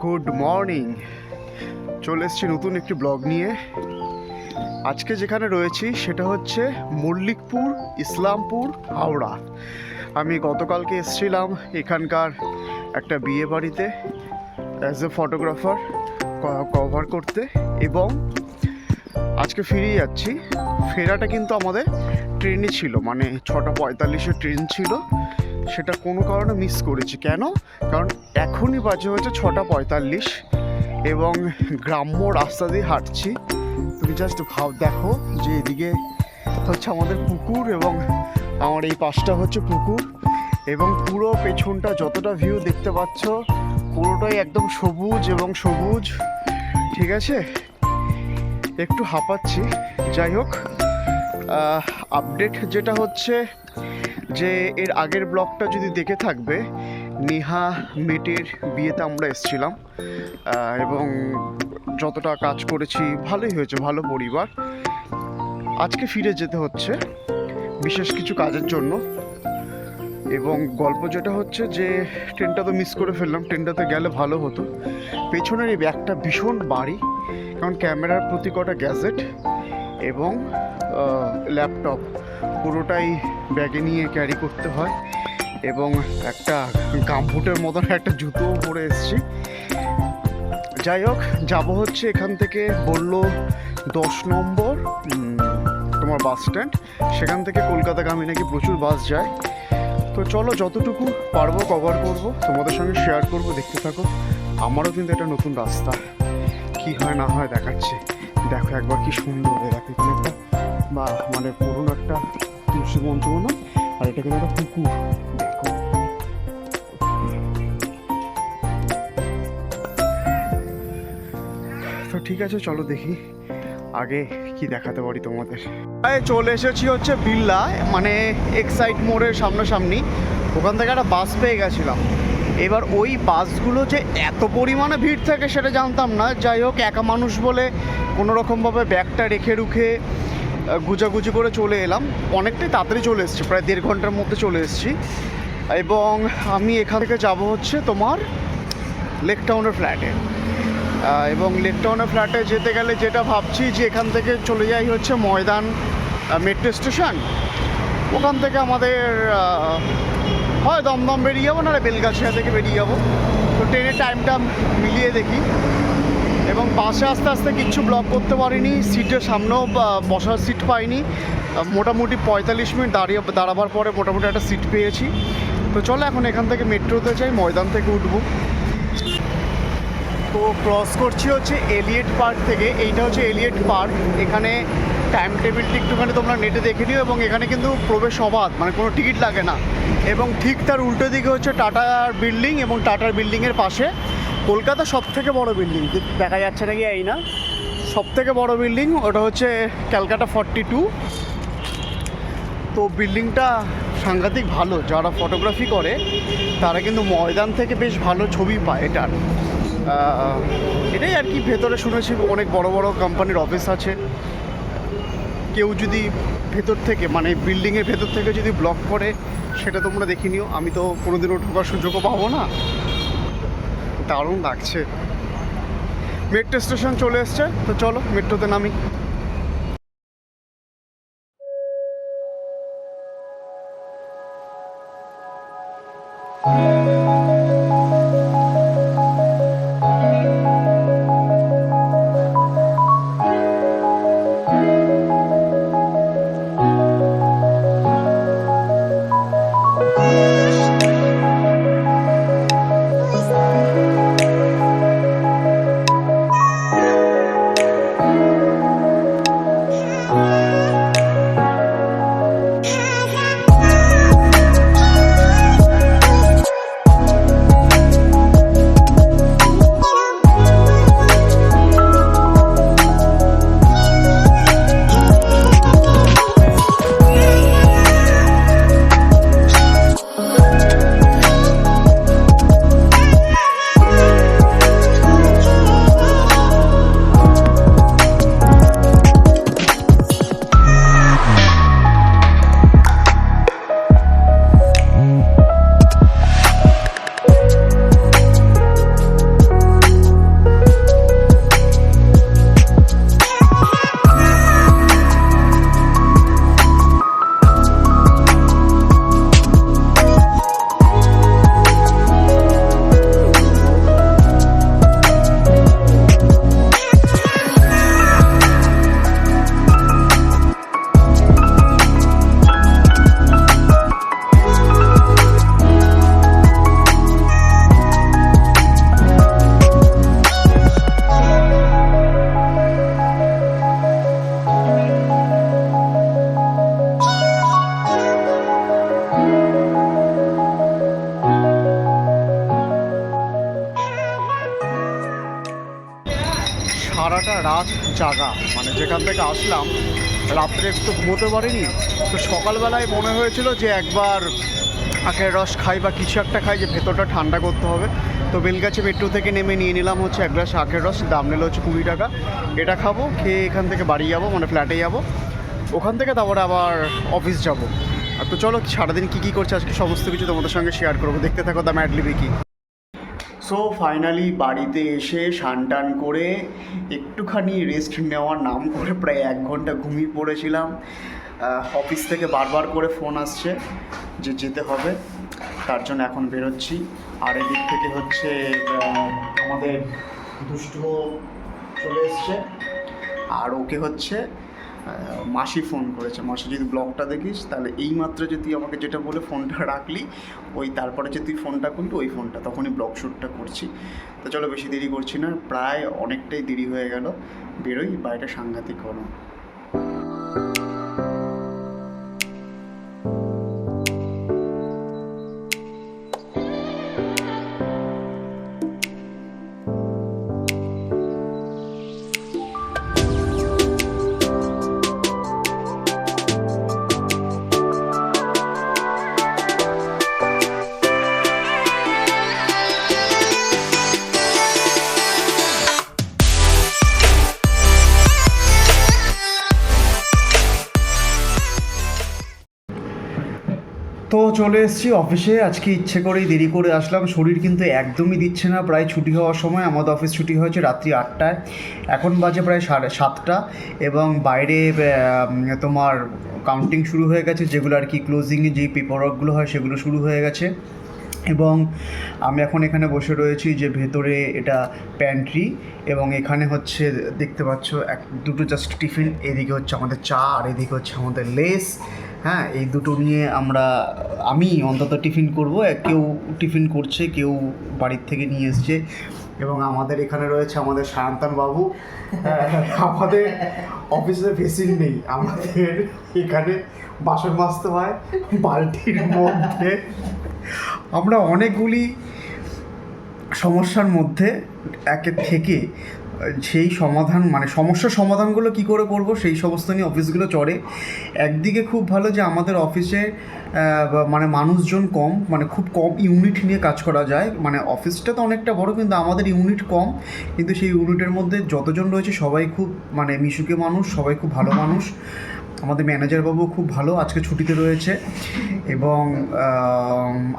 Good morning. চলে এসেছি নতুন একটি ব্লগ নিয়ে। আজকে যেখানে রয়েছি সেটা হচ্ছে মল্লিকপুর, ইসলামপুর, হাওড়া। আমি গতকালকে এসেছিলাম এখানকার একটা বিয়ে বাড়িতে অ্যাজ এ ফটোগ্রাফার কভার করতে, এবং আজকে ফিরে যাচ্ছি। ফেরাটা কিন্তু আমাদের ট্রেনই ছিল, মানে 6:45 ট্রেন ছিল, সেটা কোনো কারণে মিস করেছি। কেন? কারণ এখনই বাজে হচ্ছে 6:45 এবং গ্রাম্য রাস্তা দিয়ে হাঁটছি। তুমি জাস্ট দেখো যে এদিকে হচ্ছে আমাদের পুকুর এবং আমার এই পাশটা হচ্ছে পুকুর, এবং পুরো পেছনটা যতটা ভিউ দেখতে পাচ্ছ পুরোটাই একদম সবুজ এবং সবুজ। ঠিক আছে, একটু হাঁপাচ্ছি। যাই হোক, আপডেট যেটা হচ্ছে যে এর আগের ব্লগটা যদি দেখে থাকবে, নেহা মেটের বিয়েতে আমরা এসেছিলাম এবং যতটা কাজ করেছি ভালোই হয়েছে, ভালো পরিবার। আজকে ফিরে যেতে হচ্ছে বিশেষ কিছু কাজের জন্য, এবং গল্প যেটা হচ্ছে যে ট্রেনটা তো মিস করে ফেললাম। ট্রেনটাতে গেলে ভালো হতো। পেছনের এই ব্যাগটা ভীষণ ভারী, কারণ ক্যামেরার প্রতি কটা গ্যাজেট এবং ল্যাপটপ পুরোটাই ব্যাগে নিয়ে ক্যারি করতে হয়, এবং একটা গামবুটের মতন একটা জুতোও পরে এসেছি। যাই হোক, যাবো হচ্ছে এখান থেকে বললো 10 নম্বর তোমার বাস স্ট্যান্ড, সেখান থেকে কলকাতাগামী নাকি প্রচুর বাস যায়। তো চলো, যতটুকু পারবো কভার করব, তোমাদের সঙ্গে শেয়ার করব, দেখতে থাকো। আমারও কিন্তু এটা নতুন রাস্তা, কি হয় না হয় দেখাচ্ছে। দেখো একবার কি সুন্দর, দেখো এখানে একটা মানে পুরোনো একটা তুলসী মঞ্চ মনে, আর এটা কিন্তু একটা পুকুর। দেখো তো ঠিক আছে, চলো দেখি আগে কি দেখাতে পারি তোমাদের। চলে এসেছি হচ্ছে বিল্লা, মানে এক্সাইট মোড়ের সামনাসামনি। ওখান থেকে একটা বাস পেয়ে গেছিলাম। এবার ওই বাসগুলো যে এত পরিমাণে ভিড় থাকে সেটা জানতাম না। যাই হোক, একা মানুষ বলে কোনো রকমভাবে ব্যাগটা রেখে রুখে গুজাগুজি করে চলে এলাম। অনেকটাই তাড়াতাড়ি চলে এসেছি, প্রায় 1.5 ঘন্টার মধ্যে চলে এসেছি। এবং আমি এখান থেকে যাবো হচ্ছে তোমার লেক টাউনের ফ্ল্যাটে। এবং লেক টাউনের ফ্ল্যাটে যেতে গেলে যেটা ভাবছি যে এখান থেকে চলে যাই হচ্ছে ময়দান মেট্রো স্টেশন। ওখান থেকে আমাদের হয় দমদম বেরিয়ে যাবো, নাহলে বেলগাছিয়া থেকে বেরিয়ে যাবো। তো ট্রেনের টাইমটা মিলিয়ে দেখি। এবং বাসে আস্তে আস্তে কিচ্ছু ব্লক করতে পারিনি, সিটের সামনেও বসার সিট পাইনি। মোটামুটি 45 মিনিট দাঁড়াবার পরে মোটামুটি একটা সিট পেয়েছি। তো চলো এখন এখান থেকে মেট্রোতে যাই, ময়দান থেকে উঠবো। তো ক্রস করছি হচ্ছে এলিয়েট পার্ক থেকে। এইটা হচ্ছে এলিয়েট পার্ক। এখানে টাইম টেবিলটি একটুখানি তোমরা নেটে দেখে নিও, এবং এখানে কিন্তু প্রবেশ অবাধ, মানে কোনো টিকিট লাগে না। এবং ঠিক তার উল্টো দিকে হচ্ছে টাটার বিল্ডিং, এবং টাটার বিল্ডিংয়ের পাশে কলকাতার সবথেকে বড় বিল্ডিং, দেখা যাচ্ছে নাকি এই না, সবথেকে বড় বিল্ডিং ওটা হচ্ছে ক্যালকাটা 42। তো বিল্ডিংটা সাংঘাতিক ভালো, যারা ফটোগ্রাফি করে তারা কিন্তু ময়দান থেকে বেশ ভালো ছবি পায় এটার। এটাই আর কি। ভেতরে শুনেছি অনেক বড় বড় কোম্পানির অফিস আছে। কেউ যদি ভেতর থেকে, মানে বিল্ডিংয়ের ভেতর থেকে যদি ব্লগ করে সেটা তোমরা দেখে নিও। আমি তো কোনোদিনও ঢোকার সুযোগও পাবো না। দারুণ লাগছে। মেট্রো স্টেশন চলে এসছে, তো চলো মেট্রোতে নামি। সারাটা রাত জাগা, মানে যেখান থেকে আসলাম রাত্রে একটু ঘুমোতে পারিনি। তো সকালবেলায় মনে হয়েছিল যে একবার আখের রস খাই বা কিছু একটা খাই, যে ভেতরটা ঠান্ডা করতে হবে। তো বেলগাছি মেট্রো থেকে নেমে নিয়ে নিলাম হচ্ছে এক গ্লাস আখের রস, দাম নিল হচ্ছে 20 টাকা। এটা খাবো, খেয়ে এখান থেকে বাড়ি যাবো, মানে ফ্ল্যাটে যাবো। ওখান থেকে তারপরে আবার অফিস যাব। আর তো চলো সারাদিন কী কী করছে আজকে সমস্ত কিছু তোমাদের সঙ্গে শেয়ার করবো, দেখতে থাকো দ্য ম্যাড লিবিকি। সো ফাইনালি বাড়িতে এসে স্নান টান করে একটুখানি রেস্ট নেওয়ার নাম করে প্রায় 1 ঘন্টা ঘুমিয়ে পড়েছিলাম। অফিস থেকে বারবার করে ফোন আসছে যে যেতে হবে, তার জন্য এখন বেরোচ্ছি। আর এদিক থেকে হচ্ছে আমাদের দুষ্টু চলে এসছে, আর ওকে হচ্ছে মাসি ফোন করেছে। মাসি, যদি ব্লগটা দেখিস তাহলে এইমাত্র যে তুই আমাকে যেটা বলে ফোনটা রাখলি, ওই তারপরে যে তুই ফোনটা করলি ওই ফোনটা, তখনই ব্লগ শ্যুটটা করছি। তো চলো বেশি দেরি করছি না, প্রায় অনেকটাই দেরি হয়ে গেল, বেরোই, বাইরে সাংঘাতিক গরম। তো চলে এসেছি অফিসে। আজকে ইচ্ছে করেই দেরি করে আসলাম, শরীর কিন্তু একদমই দিচ্ছে না। প্রায় ছুটি হওয়ার সময়, আমাদের অফিস ছুটি হয়েছে রাত্রি 8টায়, এখন বাজে প্রায় 7:30, এবং বাইরে তোমার কাউন্টিং শুরু হয়ে গেছে, যেগুলো আর কি ক্লোজিংয়ে যেই পেপার ওয়ার্কগুলো হয় সেগুলো শুরু হয়ে গেছে। এবং আমি এখন এখানে বসে রয়েছি, যে ভেতরে এটা প্যান্ট্রি, এবং এখানে হচ্ছে দেখতে পাচ্ছ দুটো জাস্ট টিফিন, এদিকে হচ্ছে আমাদের চা আর এদিকে হচ্ছে আমাদের লেস। হ্যাঁ, এই দুটো নিয়ে আমি অন্তত টিফিন করব, কেউ টিফিন করছে, কেউ বাড়ির থেকে নিয়ে এসছে। এবং আমাদের এখানে রয়েছে আমাদের সায়ন্তন বাবু। আমাদের অফিসে বেসিন নেই, আমাদের এখানে বাসন মাজতে হয় বালতির মধ্যে। আমরা অনেকগুলি সমস্যার মধ্যে একের থেকে সেই সমাধান, মানে সমস্যার সমাধানগুলো কী করে করব সেই সমস্ত নিয়ে অফিসগুলো চড়ে। একদিকে খুব ভালো যে আমাদের অফিসে মানে মানুষজন কম, মানে খুব কম ইউনিট নিয়ে কাজ করা যায়। মানে অফিসটা তো অনেকটা বড়, কিন্তু আমাদের ইউনিট কম, কিন্তু সেই ইউনিটের মধ্যে যতজন রয়েছে সবাই খুব মানে মিশুকে মানুষ, সবাই খুব ভালো মানুষ। আমাদের ম্যানেজারবাবু খুব ভালো, আজকে ছুটিতে রয়েছে। এবং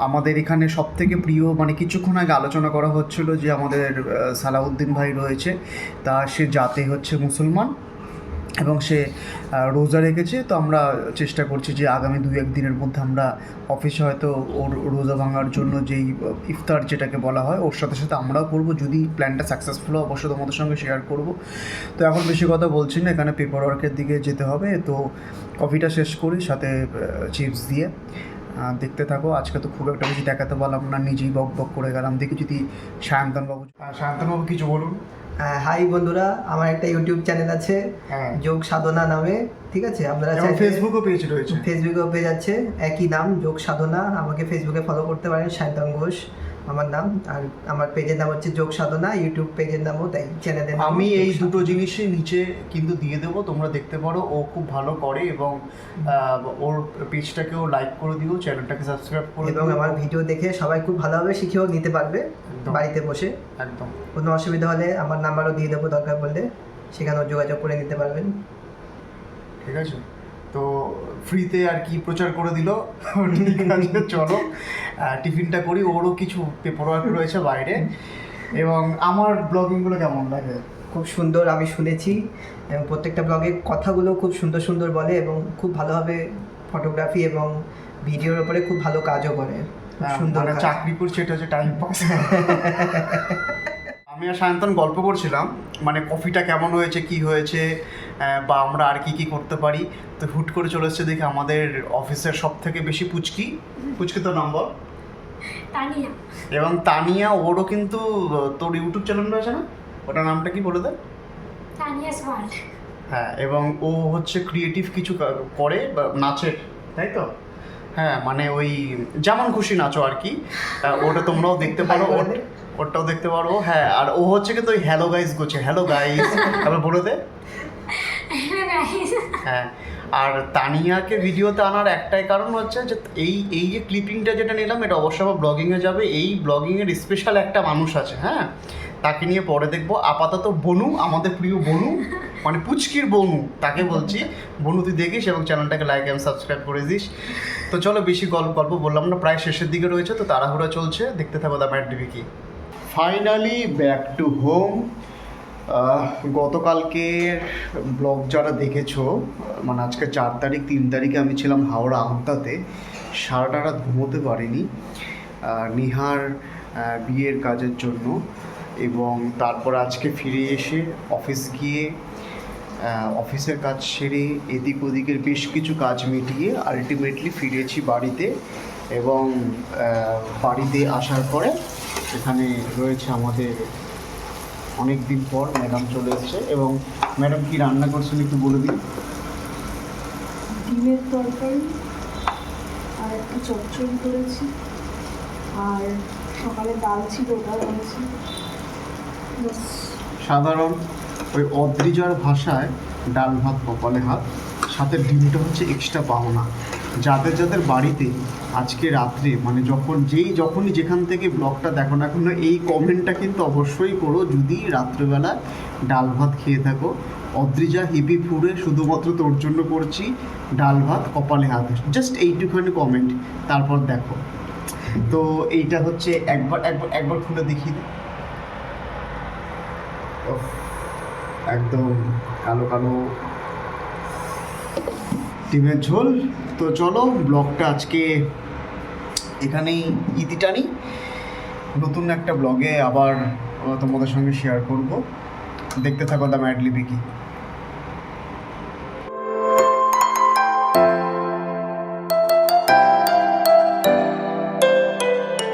আমাদের এখানে সবথেকে প্রিয়, মানে কিছুক্ষণ আগে আলোচনা করা হচ্ছিল যে আমাদের সালাউদ্দিন ভাই রয়েছে, তা সে জাতে হচ্ছে মুসলমান এবং সে রোজা রেখেছে। তো আমরা চেষ্টা করছি যে আগামী 2-1 দিনের মধ্যে আমরা অফিসে হয়তো ওর রোজা ভাঙার জন্য যেই ইফতার যেটাকে বলা হয়, ওর সাথে সাথে আমরাও করবো। যদি প্ল্যানটা সাকসেসফুল হয় অবশ্যই তোমাদের সঙ্গে শেয়ার করব। তো এখন বেশি কথা বলছি না, এখানে পেপার ওয়ার্কের দিকে যেতে হবে। তো কফিটা শেষ করি, সাথে চিপস দিয়ে। দেখতে থাকো। আজকে তো খুব একটা বেশি দেখাতে পারলাম না, নিজেই বক বক করে গেলাম। দেখি যদি সায়ন্তনবাবু কিছু বলুন। হাই বন্ধুরা, আমার একটা ইউটিউব চ্যানেল আছে যোগ সাধনা নামে, ঠিক আছে? আপনারা ফেসবুকও পেজ রয়েছে, ফেসবুকেও পেজ আছে, একই নাম যোগ সাধনা। আমাকে ফেসবুকে ফলো করতে পারেন, সায়ন্তন ঘোষ আমার নাম। আর আমার পেজের নাম হচ্ছে যোগ সাধনা, ইউটিউব পেজের নামও তাই, চ্যানেলের নাম। আমি এই দুটো জিনিসই নিচে কিন্তু দিয়ে দেবো, তোমরা দেখতে পারো। ও খুব ভালো করে, এবং ওর পেজটাকেও লাইক করে দিও, চ্যানেলটাকে সাবস্ক্রাইব করে দিও, এবং আমার ভিডিও দেখে সবাই খুব ভালোভাবে শিখেও নিতে পারবে বাড়িতে বসে। একদম কোনো অসুবিধা হলে আমার নাম্বারও দিয়ে দেবো, দরকার পড়লে সেখানেও যোগাযোগ করে নিতে পারবেন, ঠিক আছে? তো ফ্রিতে আর কি প্রচার করে দিল। ঠিক আছে, চলো টিফিনটা করি। ওরও কিছু পেপার ওয়ার্ক রয়েছে বাইরে। এবং আমার ব্লগিংগুলো কেমন লাগে? খুব সুন্দর, আমি শুনেছি। এবং প্রত্যেকটা ব্লগে কথাগুলো খুব সুন্দর সুন্দর বলে, এবং খুব ভালোভাবে ফটোগ্রাফি এবং ভিডিওর উপরে খুব ভালো কাজও করে। সুন্দর চাকরি করছে, এটা হচ্ছে টাইম পাস। আমি আর সায়ন্তন গল্প করছিলাম, মানে কফিটা কেমন হয়েছে, কি হয়েছে, বা আমরা আর কি কি করতে পারি। তো হুট করে চলে এসছে দেখে আমাদের অফিসের সব থেকে বেশি পুচকি তো নম্বর তানিয়া। এবং তানিয়া, ওরও কিন্তু তোর ইউটিউব চ্যানেল রয়েছে না, ওটার নামটা কি বলে দে? তানিয়াস ওয়ার্ল্ড। হ্যাঁ, এবং ও হচ্ছে ক্রিয়েটিভ কিছু করে, নাচের, তাই তো? হ্যাঁ মানে ওই যেমন খুশি নাচো আর কি, ওটা তোমরাও দেখতে পারো, ওটাও দেখতে পারো। হ্যাঁ, আর ও হচ্ছে কিন্তু ওই হ্যালো গাইস করছে, হ্যালো গাইস তারপর বলে দে। হ্যাঁ, আর তানিয়াকে ভিডিওতে আনার একটাই কারণ হচ্ছে যে এই যে ক্লিপিংটা যেটা নিলাম এটা অবশ্যই আবার ব্লগিংয়ে যাবে। এই ব্লগিংয়ের স্পেশাল একটা মানুষ আছে, হ্যাঁ, তাকে নিয়ে পরে দেখবো। আপাতত বনু, আমাদের প্রিয় বনু, মানে পুচকির বনু, তাকে বলছি। বনু তুই দেখিস এবং চ্যানেলটাকে লাইক এবং সাবস্ক্রাইব করে দিস। তো চলো, বেশি গল্প বললাম না, প্রায় শেষের দিকে রয়েছে, তো তাড়াহুড়া চলছে, দেখতে থাকো দ্য ম্যাড ডিবিকি। Finally back to home. গতকালকের ব্লগ যারা দেখেছো, মানে আজকে 4 তারিখ, 3 তারিখে আমি ছিলাম হাওড়া আমতাতে, সারাটা রাত ঘুমোতে পারিনি নিহার বিয়ের কাজের জন্য। এবং তারপর আজকে ফিরে এসে অফিস গিয়ে অফিসের কাজ সেরে এদিক ওদিকের বেশ কিছু কাজ মিটিয়ে আলটিমেটলি ফিরেছি বাড়িতে। এবং বাড়িতে আসার পরে এখানে রয়েছে আমাদের অনেক দিন পর ম্যাডাম চলে এসেছে। এবং ম্যাডাম কি রান্না করছেন একটু বলে দিন। ডিমের তরকারি আর একটা চচ্চড়ি করেছি, আর সকালে ডাল ছিল ওটা করেছি। সাধারণ ওই অদ্রিজার ভাষায় ডাল ভাত কপালে হাত, সাথে ডিমটা হচ্ছে এক্সট্রা পাওনা। যাদের যাদের বাড়িতে আজকে রাত্রে, মানে যখনই যেখান থেকে ব্লগটা দেখো না কেন, এই কমেন্টটা কিন্তু অবশ্যই করো যদি রাত্রেবেলা ডাল ভাত খেয়ে থাকো। অদ্রিজা হিপি ফুডে শুধুমাত্র তোর জন্য করছি ডাল ভাত কপালে হাত, জাস্ট এইটুখানি কমেন্ট, তারপর দেখো। তো এইটা হচ্ছে একবার খুলে দেখিয়ে দে। একদম কালো কালো ডিমের ঝোল। তো চলো ব্লগটা আজকে এখানেই ইতি টানি, নতুন একটা ব্লগে আবার তোমাদের সঙ্গে শেয়ার করব। দেখতে থাকো দ্য ম্যাড ডিবিকি।